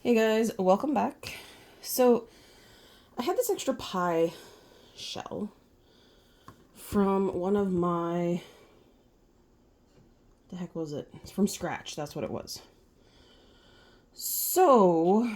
Hey guys, welcome back. So, I had this extra pie shell from one of my. The heck was it? It's from scratch, that's what it was. So,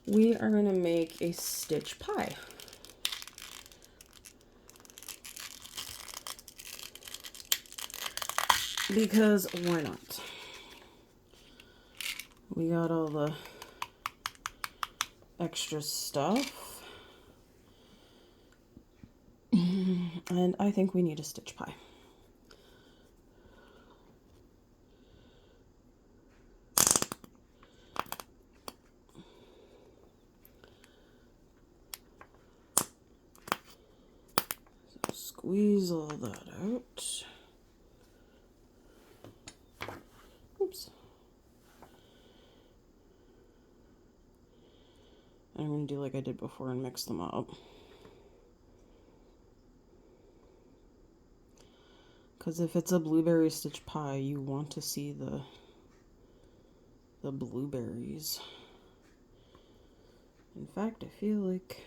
we are going to make a stitch pie. Because why not? We got all the extra stuff. And I think we need a stitch pie. So squeeze all that out. Oops. I'm going to do like I did before and mix them up. Because if it's a blueberry stitch pie, you want to see the blueberries. In fact, I feel like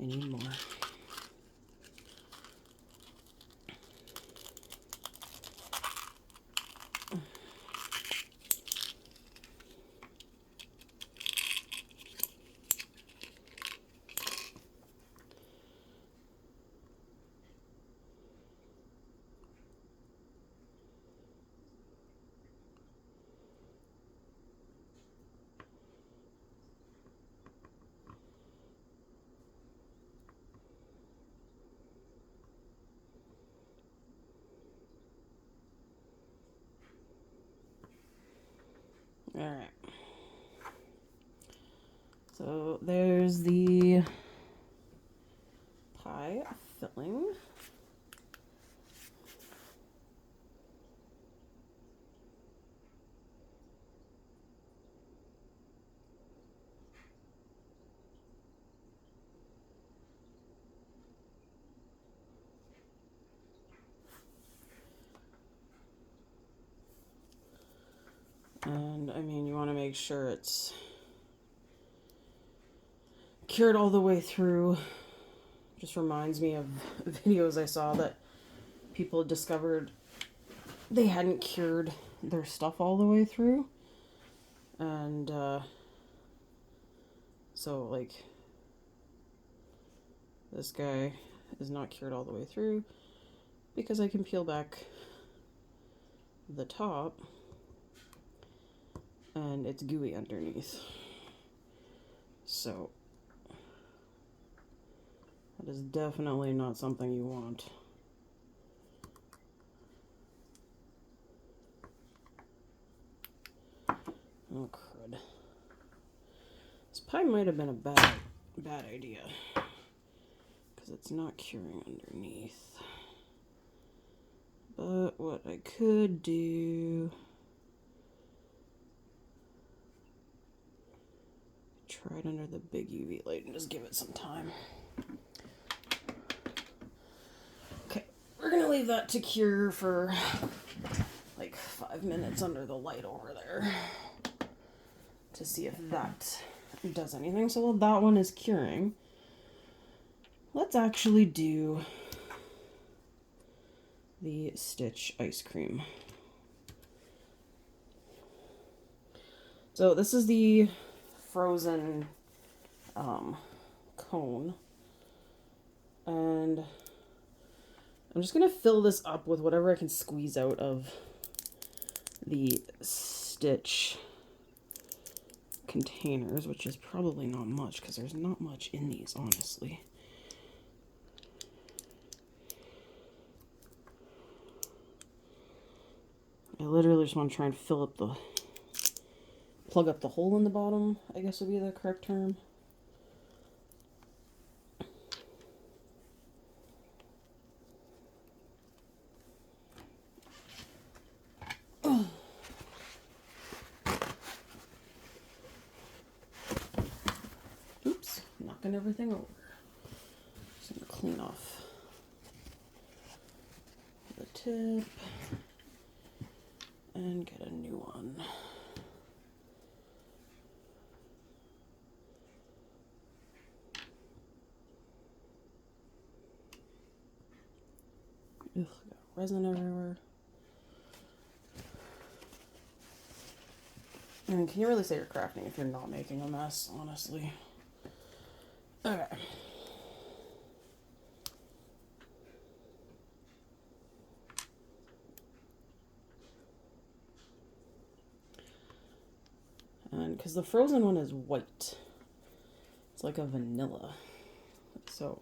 I need more. Alright. So there's the pie filling. And I mean, you want to make sure it's cured all the way through. Just reminds me of videos I saw that people discovered they hadn't cured their stuff all the way through. And so like this guy is not cured all the way through because I can peel back the top and it's gooey underneath. So that is definitely not something you want. Oh crud. This pie might have been a bad idea because it's not curing underneath. But what I could do, try it under the big UV light and just give it some time. Okay, we're gonna leave that to cure for like 5 minutes under the light over there to see if that does anything. So while that one is curing, let's actually do the stitch ice cream. So this is the frozen cone, and I'm just gonna fill this up with whatever I can squeeze out of the stitch containers, which is probably not much because there's not much in these, honestly. I literally just want to try and plug up the hole in the bottom, I guess would be the correct term. Oops, knocking everything over. Just gonna clean off the tip and get a new one. Ugh, got resin everywhere. I mean, can you really say you're crafting if you're not making a mess, honestly? Okay. And because the frozen one is white, it's like a vanilla. So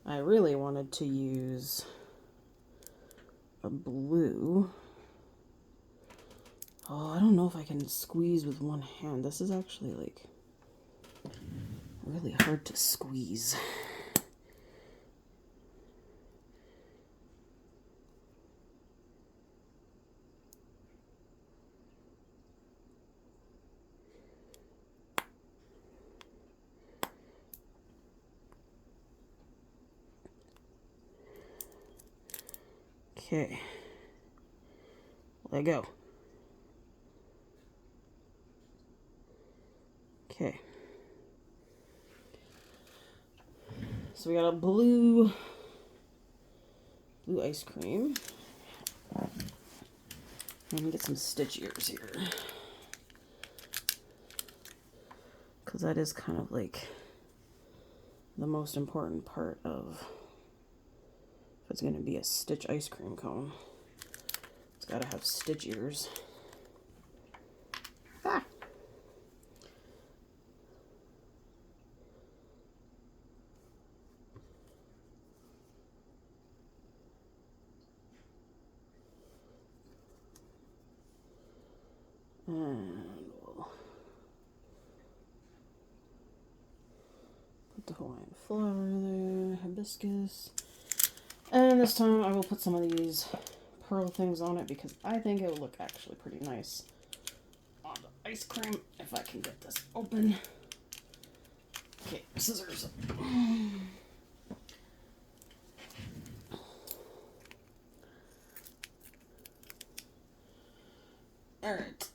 I really wanted to use a blue. Oh, I don't know if I can squeeze with one hand. This is actually like really hard to squeeze. Okay. Let go. Okay. So we got a blue ice cream. Let me get some stitch ears here. Because that is kind of like the most important part of if it's going to be a stitch ice cream cone. It's got to have stitch ears. Ah! And we'll put the Hawaiian flower there, hibiscus. And this time I will put some of these pearl things on it because I think it will look actually pretty nice on the ice cream if I can get this open. Okay, scissors. Alright.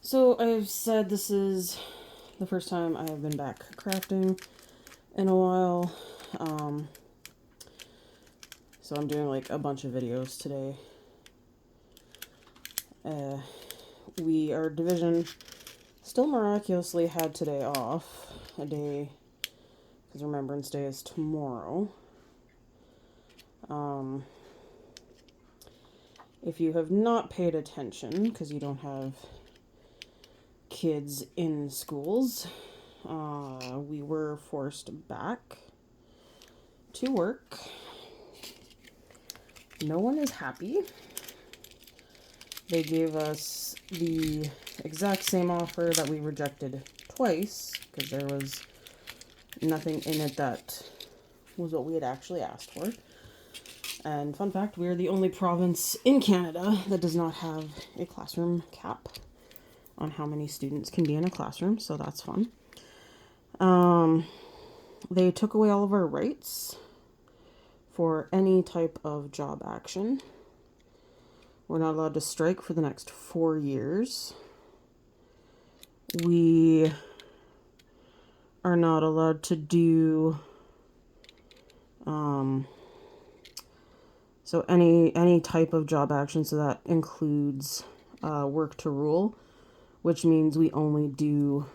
So I've said this is the first time I have been back crafting in a while. So I'm doing like a bunch of videos today. Our division still miraculously had today off. A day, because Remembrance Day is tomorrow. If you have not paid attention, because you don't have kids in schools, we were forced back to work. No one is happy. They gave us the exact same offer that we rejected twice, because there was nothing in it that was what we had actually asked for. And fun fact, we are the only province in Canada that does not have a classroom cap on how many students can be in a classroom, so that's fun. They took away all of our rights for any type of job action. We're not allowed to strike for the next 4 years. We are not allowed to do so any type of job action, so that includes work to rule, which means we only do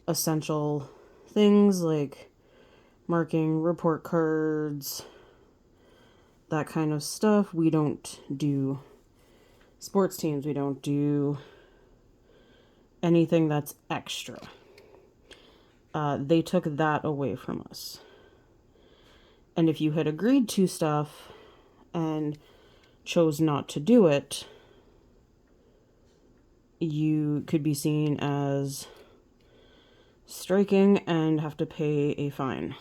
essential things like marking report cards, that kind of stuff. We don't do sports teams. We don't do anything that's extra. They took that away from us. And if you had agreed to stuff and chose not to do it, you could be seen as striking and have to pay a fine.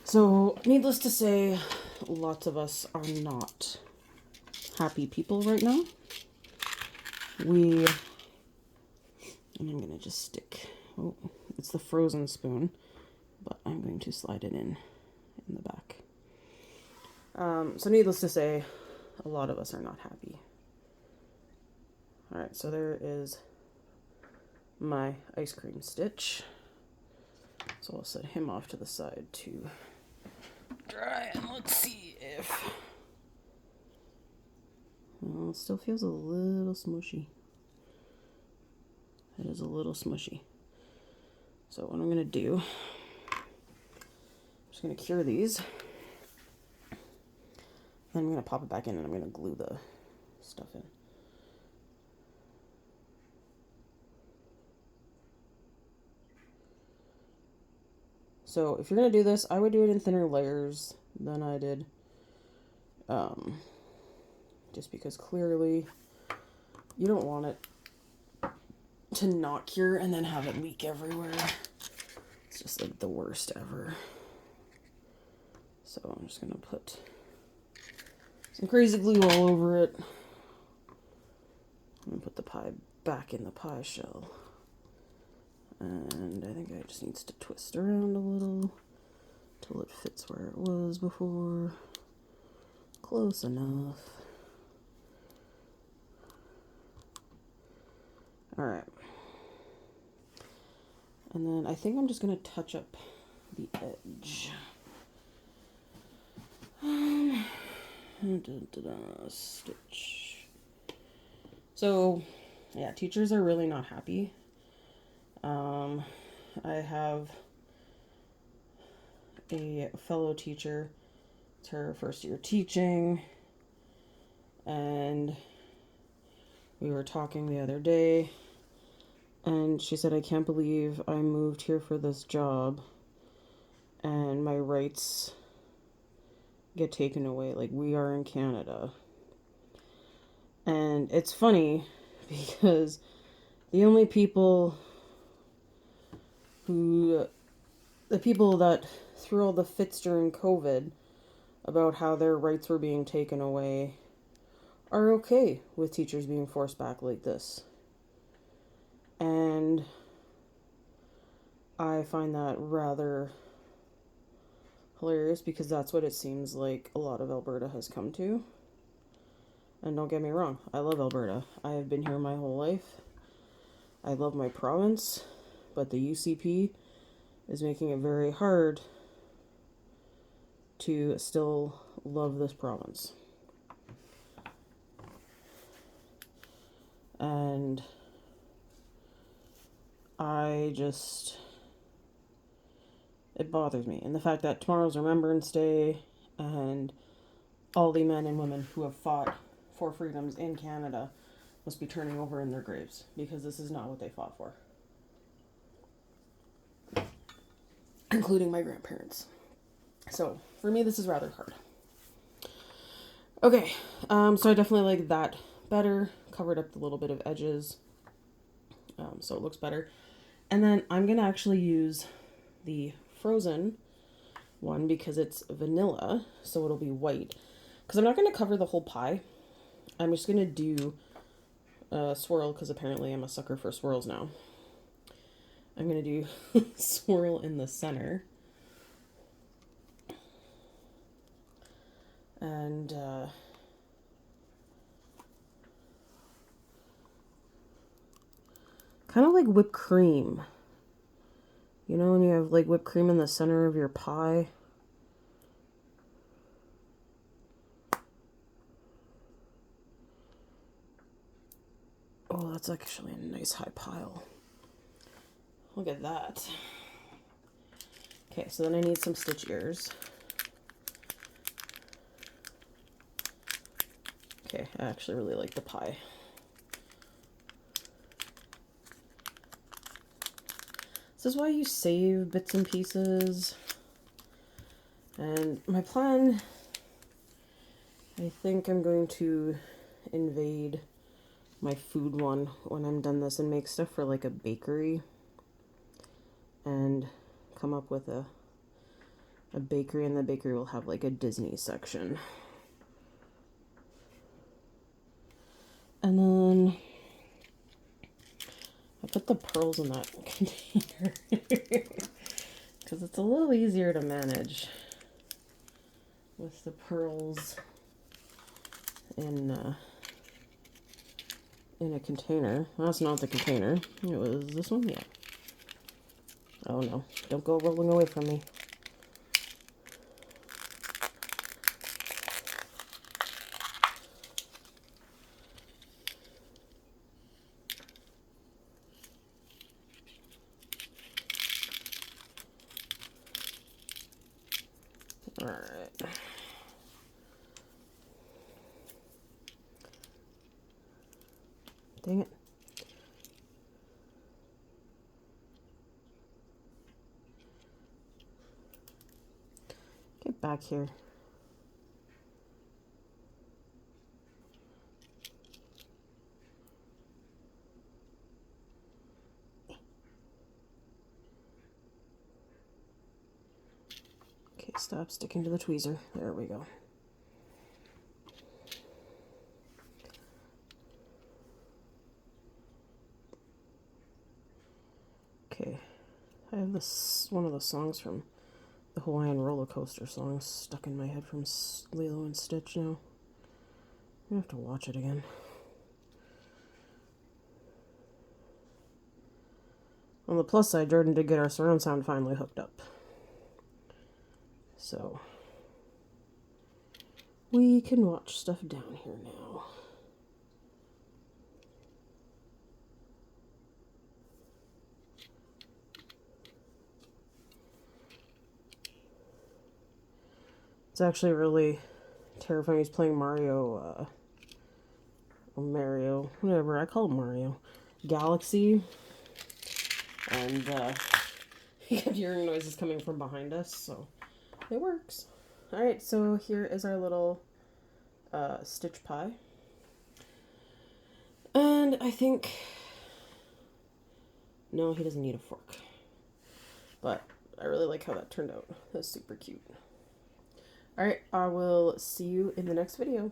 So, needless to say, lots of us are not happy people right now. And I'm going to just stick, it's the frozen spoon, but I'm going to slide it in the back. So needless to say, a lot of us are not happy. Alright, so there is my ice cream stitch. So I'll set him off to the side to dry, and let's see if... Well, it still feels a little smushy. It is a little smushy. So what I'm going to do, I'm just going to cure these. Then I'm going to pop it back in and I'm going to glue the stuff in. So if you're going to do this, I would do it in thinner layers than I did. Just because clearly you don't want it to not cure and then have it leak everywhere. It's just like the worst ever. So I'm just going to put some crazy glue all over it. I'm going to put the pie back in the pie shell. And I think it just needs to twist around a little till it fits where it was before. Close enough. Alright. And then I think I'm just going to touch up the edge. Stitch. So, yeah, teachers are really not happy. I have a fellow teacher. It's her first year teaching. And we were talking the other day. And she said, I can't believe I moved here for this job and my rights get taken away. Like, we are in Canada. And it's funny because the only people the people that threw all the fits during COVID about how their rights were being taken away are okay with teachers being forced back like this. And I find that rather hilarious because that's what it seems like a lot of Alberta has come to. And don't get me wrong, I love Alberta. I have been here my whole life. I love my province, but the UCP is making it very hard to still love this province. And it bothers me. And the fact that tomorrow's Remembrance Day and all the men and women who have fought for freedoms in Canada must be turning over in their graves because this is not what they fought for. Including my grandparents. So, for me, this is rather hard. Okay, so I definitely like that better. Covered up the little bit of edges. So it looks better. And then I'm going to actually use the frozen one because it's vanilla, so it'll be white. Because I'm not going to cover the whole pie. I'm just going to do a swirl because apparently I'm a sucker for swirls now. I'm going to do swirl in the center. And kind of like whipped cream. You know when you have like whipped cream in the center of your pie? Oh, that's actually a nice high pile. Look at that. Okay, so then I need some stitch ears. Okay, I actually really like the pie. This is why you save bits and pieces. And my plan, I think I'm going to invade my food one when I'm done this and make stuff for like a bakery. And come up with a bakery, and the bakery will have like a Disney section. And then I put the pearls in that container because it's a little easier to manage with the pearls in a container. That's not the container. It was this one, yeah. Oh no, don't go rolling away from me. Alright. Dang it. Get back here. Okay, stop sticking to the tweezer. There we go. Okay. I have this one of the songs from the Hawaiian roller coaster song stuck in my head from Lilo and Stitch now. I have to watch it again. On the plus side, Jordan did get our surround sound finally hooked up. So, we can watch stuff down here now. It's actually really terrifying. He's playing Mario, whatever, I call him Mario. Galaxy. And, you kept hearing noises coming from behind us, so it works. Alright, so here is our little, Stitch pie. And I think... No, he doesn't need a fork. But I really like how that turned out. That's super cute. Alright, I will see you in the next video.